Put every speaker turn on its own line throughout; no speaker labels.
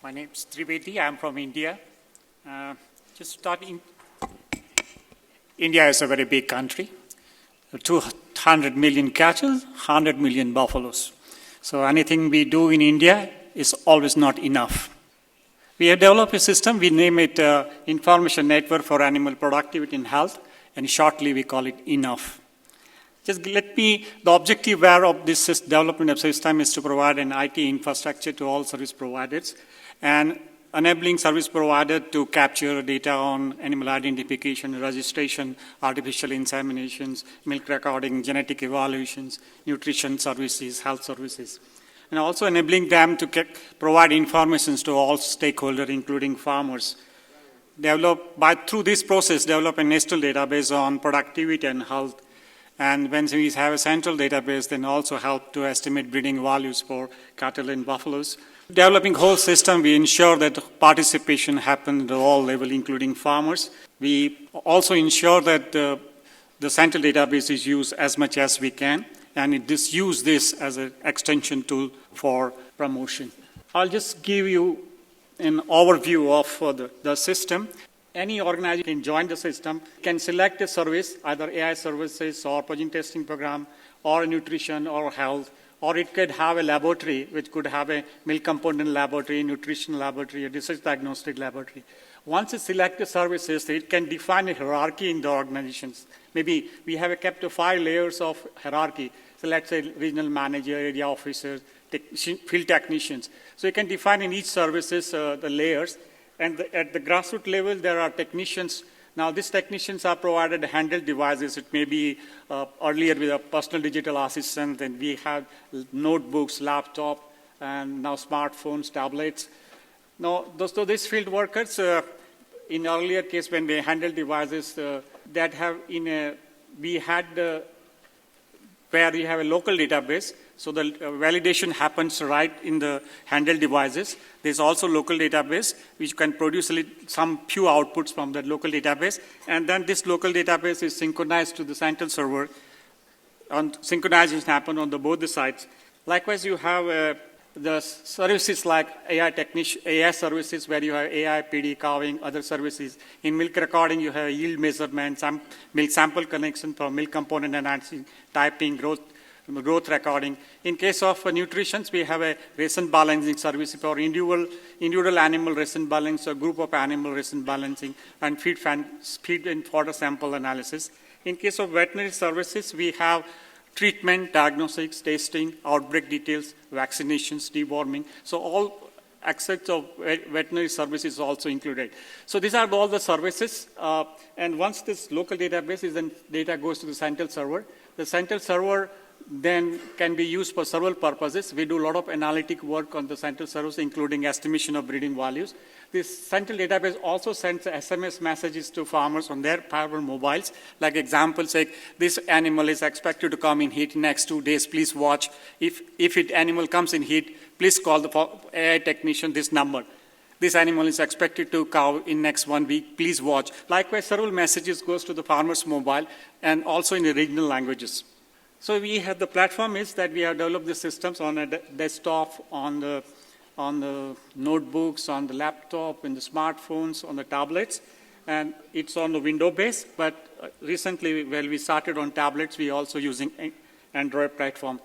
My name is Trivedi. I'm from India. Just starting, India is a very big country. 200 million cattle, 100 million buffaloes. So anything we do in India is always not enough. We have developed a system, we name it Information Network for Animal Productivity and Health, and shortly we call it INAPH. The objective of this development of system is to provide an IT infrastructure to all service providers and enabling service provider to capture data on animal identification, registration, artificial inseminations, milk recording, genetic evaluations, nutrition services, health services. And also enabling them to provide information to all stakeholders, including farmers. Through this process, develop a national database on productivity and health. And when we have a central database, then also help to estimate breeding values for cattle and buffaloes. Developing whole system, we ensure that participation happens at all levels, including farmers. We also ensure that the central database is used as much as we can, and use this as an extension tool for promotion. I'll just give you an overview of the system. Any organization can join the system, can select a service, either AI services or protein testing program, or nutrition or health, or it could have a laboratory, which could have a milk component laboratory, nutrition laboratory, a research diagnostic laboratory. Once it selects the services, it can define a hierarchy in the organizations. Maybe we have kept 5 layers of hierarchy. So let's say regional manager, area officers, field technicians. So you can define in each services the layers. And at the grassroots level, there are technicians. Now, these technicians are provided handheld devices. It may be earlier with a personal digital assistant, then we have notebooks, laptop, and now smartphones, tablets. Now, these field workers, in earlier case when they handled devices that have where you have a local database, so the validation happens right in the handheld devices. There's also local database which can produce some few outputs from that local database, and then this local database is synchronized to the central server. And synchronization happen on both the sides. Likewise, you have the services like AI services where you have AI, PD, cowing, other services. In milk recording, you have yield measurement, milk sample connection for milk component analysis, typing, growth recording. In case of nutrition, we have a ration balancing service for individual animal ration balance, or group of animal ration balancing, and feed and fodder sample analysis. In case of veterinary services, we have treatment, diagnostics, testing, outbreak details, vaccinations, deworming. So all aspects of veterinary services is also included. So these are all the services. And once this local database is, then data goes to the central server. The central server then can be used for several purposes. We do a lot of analytic work on the central servers, including estimation of breeding values. This central database also sends SMS messages to farmers on their powerful mobiles. Like example, say, this animal is expected to come in heat next 2 days. Please watch. If animal comes in heat, please call the AI technician this number. This animal is expected to cow in next 1 week. Please watch. Likewise, several messages goes to the farmer's mobile and also in the regional languages. So we have the platform is that we have developed the systems on a desktop, on the notebooks, on the laptop, in the smartphones, on the tablets, and it's on the window base. But recently, when we started on tablets, we also using Android platform.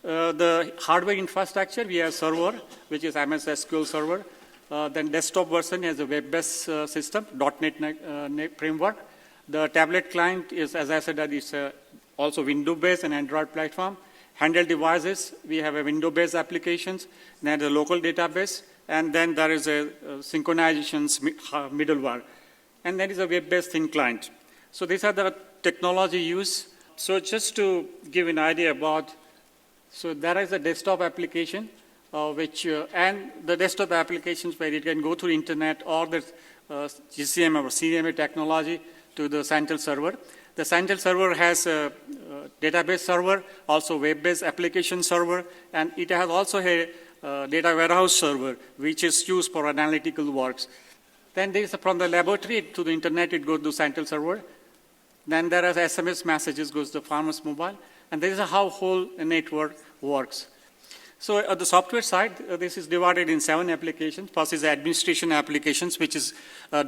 The hardware infrastructure, we have server, which is MS SQL server. Then desktop version has a web-based system, .NET framework. The tablet client is, as I said, that is also Windows-based and Android platform. Handheld devices, we have a Windows-based applications, then the local database, and then there is a synchronization middleware. And then is a web-based thin client. So these are the technology used. So just to give an idea about, so there is a desktop application, and the desktop applications where it can go through internet or the GCM or CDMA technology to the central server. The central server has a database server, also web-based application server, and it has also a data warehouse server, which is used for analytical works. Then there is from the laboratory to the internet, it goes to the central server. Then there are SMS messages goes to the farmer's mobile, and this is how whole network works. So at the software side, this is divided in 7 applications. First is administration applications, which is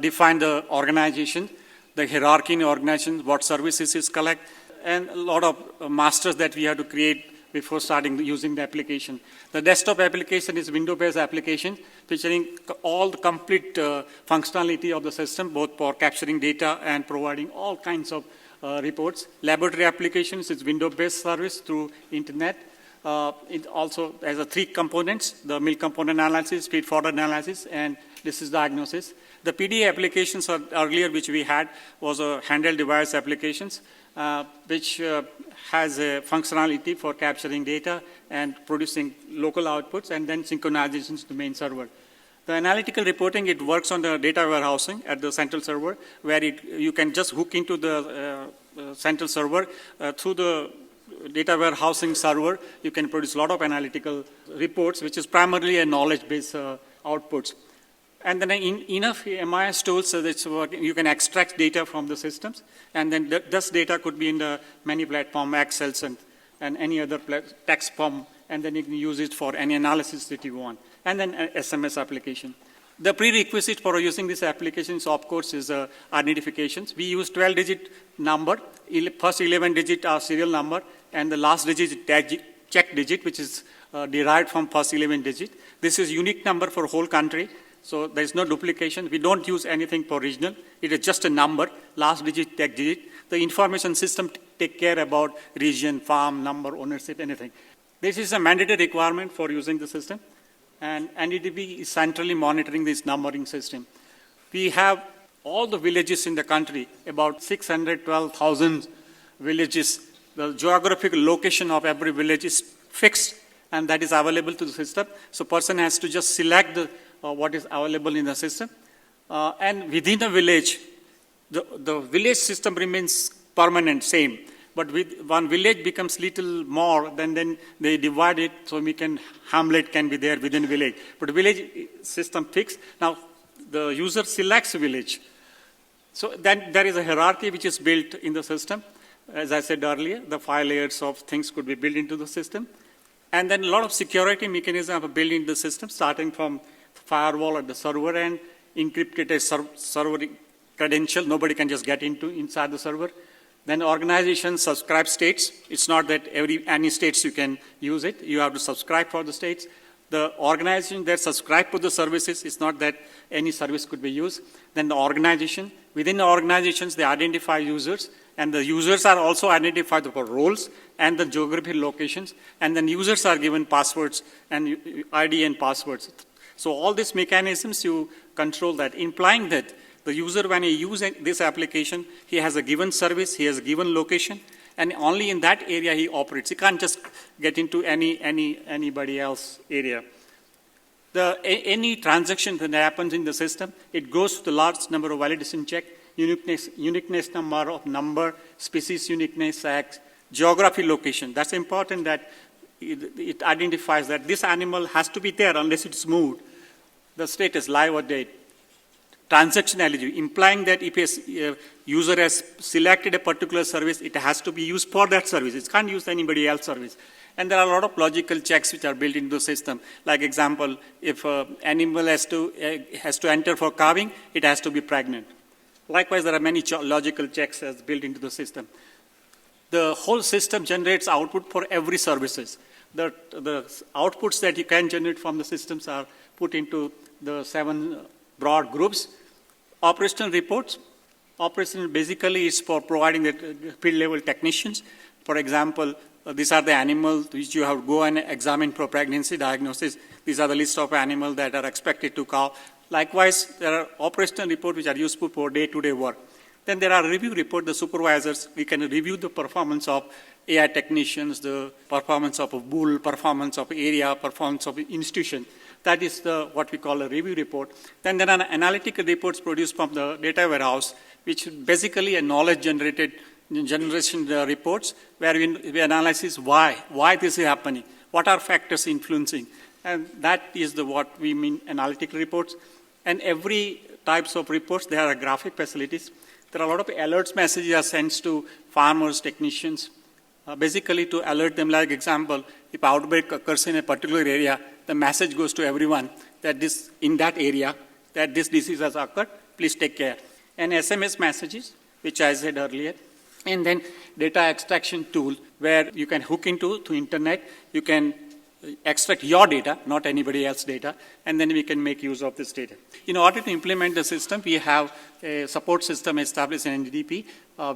define the organization, the hierarchy in the organization, what services is collect, and a lot of masters that we have to create before starting using the application. The desktop application is window-based application, featuring all the complete functionality of the system, both for capturing data and providing all kinds of reports. Laboratory applications is window-based service through internet. It also has 3 components: the milk component analysis, feed fodder analysis, and disease diagnosis. The PDA applications earlier, which we had, was a handheld device applications, which has a functionality for capturing data and producing local outputs and then synchronizations to the main server. The analytical reporting, it works on the data warehousing at the central server, where you can just hook into the central server through the data warehousing server. You can produce a lot of analytical reports, which is primarily a knowledge-based outputs. And then enough MIS tools so that you can extract data from the systems, and then this data could be in the many platform, Excel and any other text form, and then you can use it for any analysis that you want. And then SMS application. The prerequisite for using these applications, of course, is identifications. We use 12-digit number. First 11 digit are serial number, and the last digit is check digit, which is derived from first 11 digit. This is unique number for whole country, so there is no duplication. We don't use anything for regional. It is just a number, last digit, check digit. The information system take care about region, farm, number, ownership, anything. This is a mandatory requirement for using the system. And NDDB is centrally monitoring this numbering system. We have all the villages in the country, about 612,000 villages. The geographical location of every village is fixed, and that is available to the system. So person has to just select what is available in the system. And within a village, the village system remains permanent, same. But with one village becomes little more, then they divide it, so hamlet can be there within village. But village system fixed. Now the user selects village. So then there is a hierarchy which is built in the system. As I said earlier, the 5 layers of things could be built into the system. And then a lot of security mechanisms are built into the system, starting from firewall at the server end, encrypted as server credential. Nobody can just get inside the server. Then organization subscribe states. It's not that any states you can use it. You have to subscribe for the states. The organization that subscribe to the services, it's not that any service could be used. Then the organization, within the organizations, they identify users, and the users are also identified for roles and the geographical locations, and then users are given passwords and ID and passwords. So all these mechanisms, you control that, implying that the user, when he uses this application, he has a given service, he has a given location, and only in that area he operates. He can't just get into anybody else area. Any transaction that happens in the system, it goes to the large number of validation check, uniqueness number, species uniqueness, geography location. That's important that it identifies that this animal has to be there unless it's moved. The status, live or dead. Transaction eligibility, implying that if a user has selected a particular service, it has to be used for that service. It can't use anybody else's service. And there are a lot of logical checks which are built into the system. Like example, if an animal has to enter for calving, it has to be pregnant. Likewise, there are many logical checks as built into the system. The whole system generates output for every services. The outputs that you can generate from the systems are put into the 7 broad groups. Operational reports. Operational basically is for providing the field level technicians. For example, these are the animals which you have to go and examine for pregnancy diagnosis. These are the list of animals that are expected to calve. Likewise, there are operational reports which are useful for day-to-day work. Then there are review reports, the supervisors. We can review the performance of AI technicians, the performance of a bull, performance of area, performance of institution. That is what we call a review report. Then there are analytical reports produced from the data warehouse, which basically a knowledge generation reports, where we analyze why this is happening, what are factors influencing. And that is what we mean analytical reports. And every types of reports, there are graphic facilities. There are a lot of alerts messages are sent to farmers, technicians, basically to alert them. Like example, if outbreak occurs in a particular area, the message goes to everyone that this in that area, that this disease has occurred, please take care. And SMS messages, which I said earlier. And then data extraction tool, where you can hook into to internet, you can extract your data, not anybody else's data, and then we can make use of this data. In order to implement the system, we have a support system established in NDDB.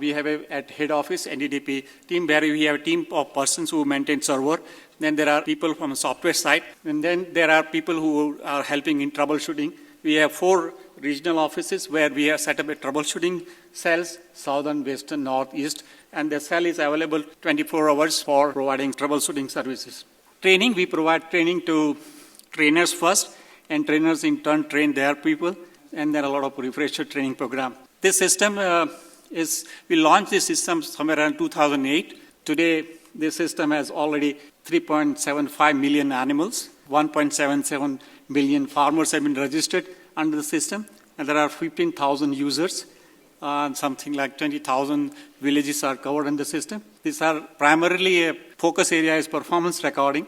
We have at head office NDDB team where we have a team of persons who maintain server. Then there are people from the software side, and then there are people who are helping in troubleshooting. We have 4 regional offices where we have set up a troubleshooting cells, southern, western, northeast, and the cell is available 24 hours for providing troubleshooting services. Training, we provide training to trainers first, and trainers in turn train their people, and there are a lot of refresher training program. This system we launched this system somewhere around 2008. Today, this system has already 3.75 million animals, 1.77 million farmers have been registered under the system, and there are 15,000 users. Something like 20,000 villages are covered in the system. These are primarily a focus area is performance recording,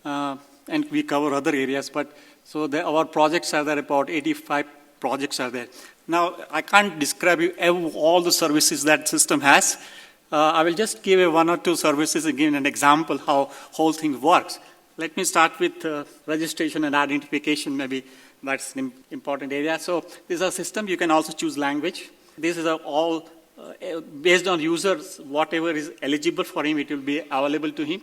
and we cover other areas. But so our projects are there, about 85 projects are there. Now, I can't describe you all the services that system has. I will just give you 1 or 2 services and give an example how whole thing works. Let me start with registration and identification. Maybe that's an important area. So this is a system. You can also choose language. This is all based on users, whatever is eligible for him, it will be available to him.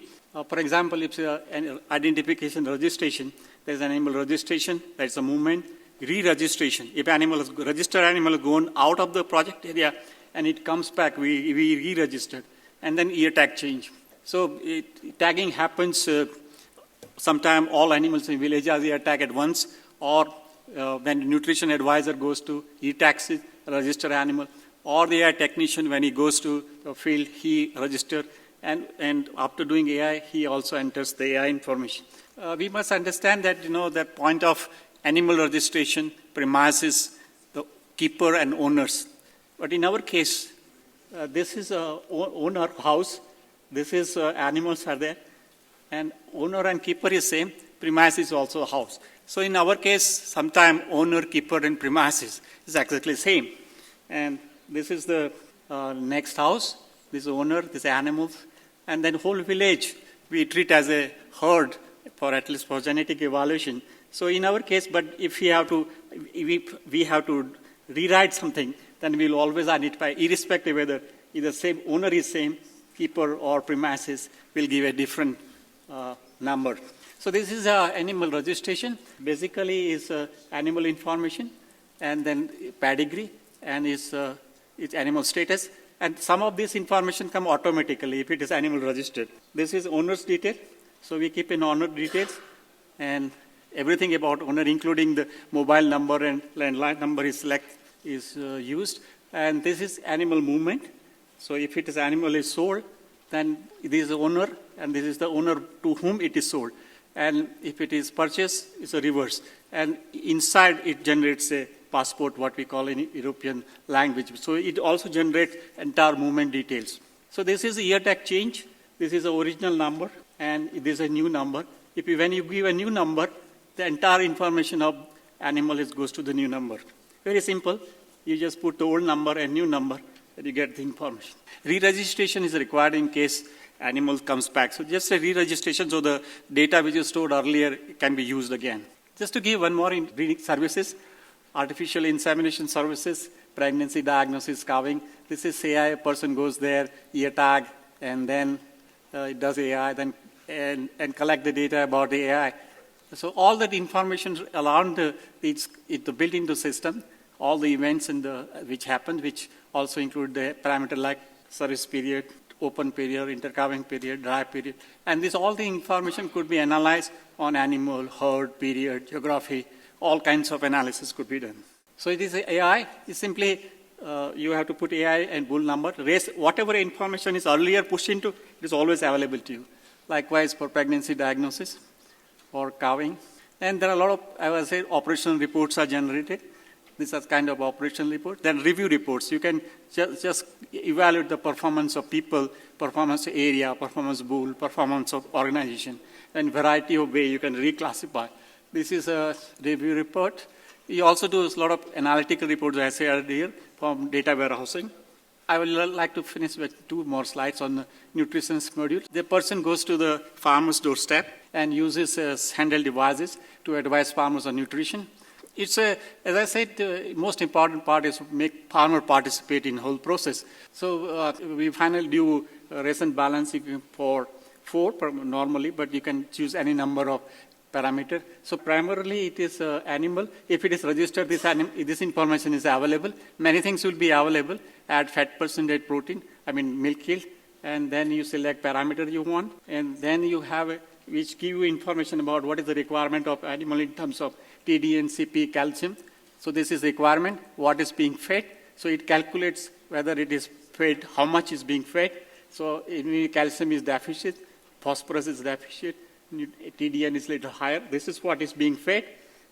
For example, if an identification registration, there's an animal registration, there's a movement, re-registration. If registered animal is gone out of the project area and it comes back, we re-register. And then ear tag change. So tagging happens sometime all animals in village are ear tag at once, or when the nutrition advisor goes to e-tax register animal, or the AI technician, when he goes to the field, he registers, and after doing AI, he also enters the AI information. We must understand that, that point of animal registration premises the keeper and owners. But in our case, this is a owner house, this is animals are there, and owner and keeper is same, premise is also a house. So in our case, sometime owner, keeper, and premises is exactly same. And this is the next house, this owner, this animals, and then whole village we treat as a herd for at least for genetic evaluation. So in our case, but if we have to rewrite something, then we'll always identify, irrespective whether either same owner is same, keeper or premises will give a different number. So this is animal registration. Basically, is animal information, and then pedigree, and its animal status. And some of this information come automatically if it is animal registered. This is owner's detail. So we keep in owner details, and everything about owner, including the mobile number and landline number is used. And this is animal movement. So if it is animal is sold, then this is the owner, and this is the owner to whom it is sold. And if it is purchased, it's a reverse. And inside it generates a passport, what we call in European language. So it also generates entire movement details. So this is the ear tag change. This is the original number, and this is a new number. When you give a new number, the entire information of animal goes to the new number. Very simple. You just put the old number and new number, and you get the information. Re-registration is required in case animal comes back. So just a re-registration, so the data which is stored earlier can be used again. Just to give one more in breeding services, artificial insemination services, pregnancy diagnosis, calving. This is AI, a person goes there, ear tag, and then it does AI, then and collect the data about the AI. So all that information around it's built into the system, all the events which happened, which also include the parameter like service period, open period, intercalving period, dry period. And all the information could be analyzed on animal, herd, period, geography, all kinds of analysis could be done. So it is AI. It's simply you have to put AI and bull number. Whatever information is earlier pushed into, it is always available to you. Likewise for pregnancy diagnosis or calving. And there are a lot of, I would say, operational reports are generated. These are kind of operational reports. Then review reports. You can just evaluate the performance of people, performance area, performance bull, performance of organization, and variety of way you can reclassify. This is a review report. You also do a lot of analytical reports, as I said earlier, from data warehousing. I would like to finish with 2 more slides on the nutrition module. The person goes to the farmer's doorstep and uses handheld devices to advise farmers on nutrition. It's as I said, the most important part is to make farmer participate in the whole process. So we finally do ration balancing for 4 normally, but you can choose any number of parameter. So primarily it is animal. If it is registered, this information is available. Many things will be available. Add fat percentage, protein, milk yield, and then you select parameter you want, and then you have which give you information about what is the requirement of animal in terms of TD, NCP, calcium. So this is requirement, what is being fed. So it calculates whether it is fed, how much is being fed. So calcium is deficient, phosphorus is deficient, TDN is a little higher. This is what is being fed.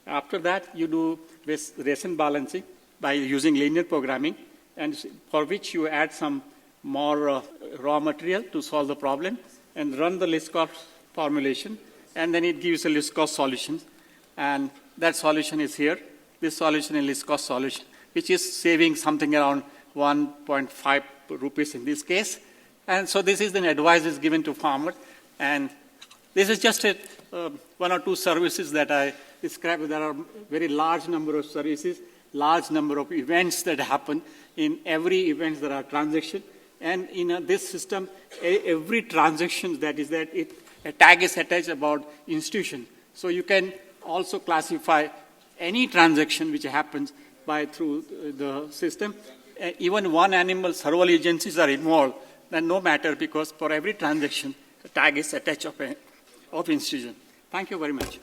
After that, you do ration balancing by using linear programming, and for which you add some more raw material to solve the problem and run the list cost formulation, and then it gives a list cost solution. And that solution is here. This solution is list cost solution, which is saving something around 1.5 rupees in this case. And so this is the advice is given to farmers. And this is just 1 or 2 services that I described. There are very large number of services, large number of events that happen. In every event there are transactions. And in this system, every transaction a tag is attached about institution. So you can also classify any transaction which happens through the system. Even one animal survival agencies are involved, then no matter, because for every transaction, a tag is attached of institution. Thank you very much.